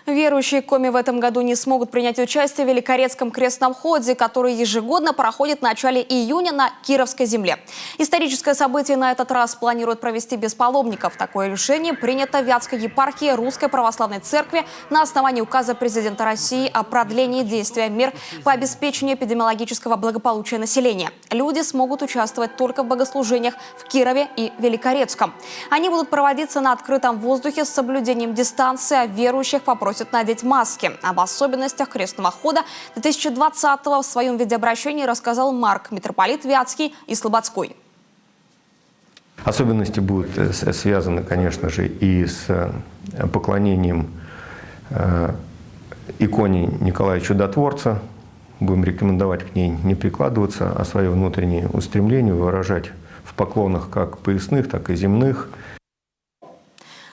Верующие Коми в этом году не смогут принять участие в Великорецком крестном ходе, который ежегодно проходит в начале июня на Кировской земле. Историческое событие на этот раз планируют провести без паломников. Такое решение принято в Вятской епархии Русской Православной Церкви на основании указа президента России о продлении действия мер по обеспечению эпидемиологического благополучия населения. Люди смогут участвовать только в богослужениях в Кирове и Великорецком. Они будут проводиться на открытом воздухе с соблюдением дистанции, а верующих попросят надеть маски. Об особенностях крестного хода 2020-го в своем видеообращении рассказал Марк, митрополит Вятский и Слободской. Особенности будут связаны, конечно же, и с поклонением иконе Николая Чудотворца. Будем рекомендовать к ней не прикладываться, а свое внутреннее устремление выражать в поклонах как поясных, так и земных.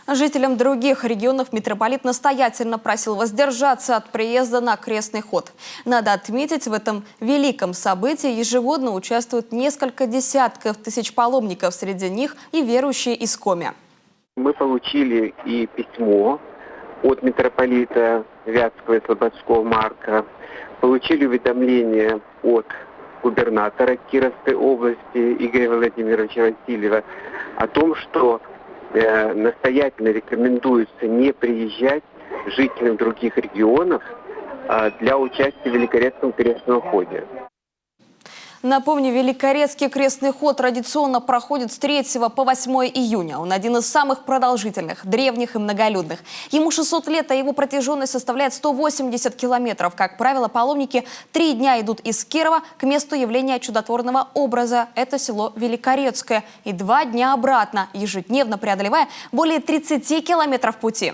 Жителям других регионов митрополит настоятельно просил воздержаться от приезда на крестный ход. Надо отметить, в этом великом событии ежегодно участвуют несколько десятков тысяч паломников, среди них и верующие из Коми. Мы получили и письмо от митрополита Вятского и Слободского Марка, получили уведомление от губернатора Кировской области Игоря Владимировича Васильева о том, что настоятельно рекомендуется не приезжать жителям других регионов для участия в Великорецком крестном ходе. Напомню, Великорецкий крестный ход традиционно проходит с 3 по 8 июня. Он один из самых продолжительных, древних и многолюдных. Ему 600 лет, а его протяженность составляет 180 километров. Как правило, паломники 3 дня идут из Кирова к месту явления чудотворного образа. Это село Великорецкое. И 2 дня обратно, ежедневно преодолевая более 30 километров пути.